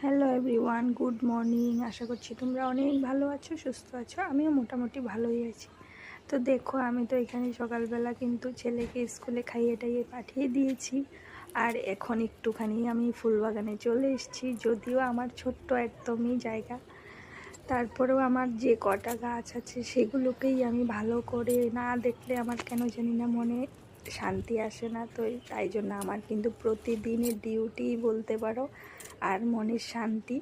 Hello everyone, good morning. আশা করছি তোমরা অনেক ভালো আছো, সুস্থ আছো। আমিও মোটামুটি ভালোই আছি। তো দেখো, আমি তো এখানে সকালবেলা কিন্তু ছেলেকে স্কুলে খাইয়ে টাইয়ে পাঠিয়ে দিয়েছি। আর এখন একটুখানি আমি ফুল বাগানে চলে এসেছি। যদিও আমার ছোট্ট একদমই জায়গা, তারপরেও আমার যে কটা গাছ আছে সেগুলোকেই আমি ভালো করে না দেখলে আমার কেন জানি না মনে শান্তি আসে না। তো তাই জন্য আমার কিন্তু প্রতিদিনের ডিউটি বলতে পারো। আর মনের শান্তি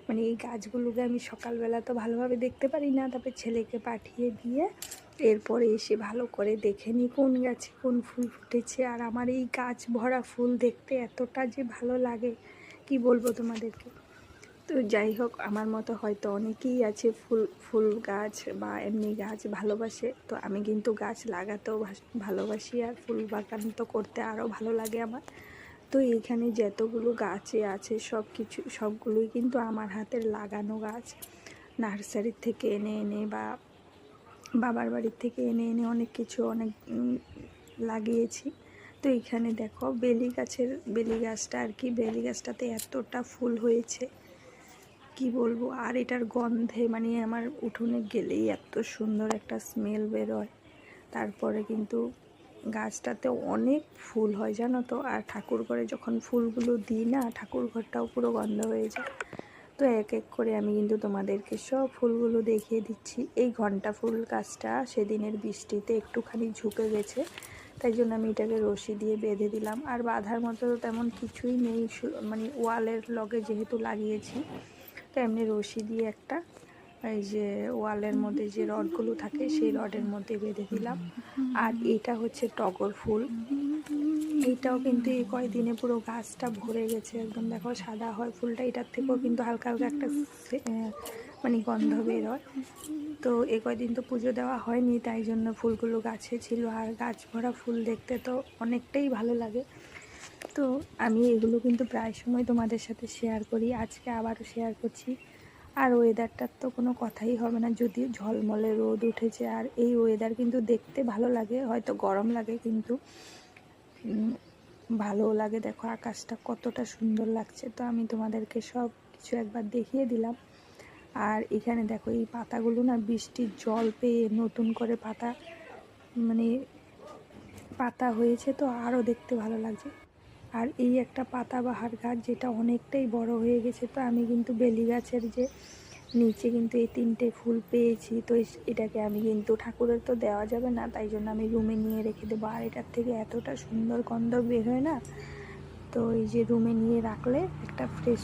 মানে এই গাছগুলোকে আমি সকালবেলা তো ভালোভাবে দেখতে পারি না, তবে ছেলেকে পাঠিয়ে দিয়ে এরপরে এসে ভালো করে দেখে নিই কোন গাছে কোন ফুল ফুটেছে। আর আমার এই গাছ ভরা ফুল দেখতে এতটা যে ভালো লাগে কি বলবো তোমাদেরকে। তো যাই হোক, আমার মতো হয়তো অনেকেই আছে ফুল ফুল গাছ বা এমনি গাছ ভালোবাসে। তো আমি কিন্তু গাছ লাগাতেও ভালোবাসি, আর ফুল বাগান তো করতে আরও ভালো লাগে আমার। তো এইখানে যতগুলো গাছে আছে সবগুলোই কিন্তু আমার হাতের লাগানো গাছ। নার্সারির থেকে এনে এনে বা বাবার বাড়ির থেকে এনে এনে অনেক কিছু অনেক লাগিয়েছি। তো এখানে দেখো বেলি গাছটা আর কি, বেলি গাছটাতে এতটা ফুল হয়েছে কি বলবো। আর এটার গন্ধে মানে আমার উঠোনে গেলেই এত সুন্দর একটা স্মেল বেরোয়। তারপরে কিন্তু গাছটাতে অনেক ফুল হয় জানো তো। আর ঠাকুর ঘরে যখন ফুলগুলো দিই না, ঠাকুর ঘরটাও পুরো গন্ধ হয়ে যায়। তো এক এক করে আমি কিন্তু তোমাদেরকে সব ফুলগুলো দেখিয়ে দিচ্ছি। এই ঘণ্টা ফুল গাছটা সেদিনের বৃষ্টিতে একটুখানি ঝুঁকে গেছে, তাই জন্য আমি এটাকে রশি দিয়ে বেঁধে দিলাম। আর বাঁধার মতো তেমন কিছুই নেই, মানে ওয়ালের লগে যেহেতু লাগিয়েছি, তো এমনি রশি দিয়ে একটা এই যে ওয়ালের মধ্যে যে রডগুলো থাকে সেই রডের মধ্যে বেঁধে দিলাম। আর এটা হচ্ছে টগর ফুল। এইটাও কিন্তু এই কয়দিনে পুরো গাছটা ভরে গেছে একদম, দেখো সাদা হয় ফুলটা। এটার থেকেও কিন্তু হালকা হালকা একটা মানে গন্ধ বের হয়। তো এই কয়দিন তো পুজো দেওয়া হয়নি, তাই জন্য ফুলগুলো গাছে ছিল। আর গাছ ভরা ফুল দেখতে তো অনেকটাই ভালো লাগে। তো আমি এগুলো কিন্তু প্রায় সময় তোমাদের সাথে শেয়ার করি, আজকে আবারও শেয়ার করছি। আর ওয়েদারটার তো কোনো কথাই হবে না, যদিও ঝলমলে রোদ উঠেছে। আর এই ওয়েদার কিন্তু দেখতে ভালো লাগে, হয়তো গরম লাগে কিন্তু ভালোও লাগে। দেখো আকাশটা কতটা সুন্দর লাগছে। তো আমি তোমাদেরকে সব কিছু একবার দেখিয়ে দিলাম। আর এখানে দেখো এই পাতাগুলো না বৃষ্টির জল পেয়ে নতুন করে মানে পাতা হয়েছে, তো আরও দেখতে ভালো লাগছে। আর এই একটা পাতাবাহার গাছ যেটা অনেকটাই বড় হয়ে গেছে। তো আমি কিন্তু বেলি গাছের যে নিচে কিন্তু এই 3টে ফুল পেয়েছি। তো এটাকে আমি কিন্তু ঠাকুরের তো দেওয়া যাবে না, তাই জন্য আমি রুমে নিয়ে রেখে দেবো। আর এটার থেকে এতটা সুন্দর গন্ধ বের হয় না, তো এই যে রুমে নিয়ে রাখলে একটা ফ্রেশ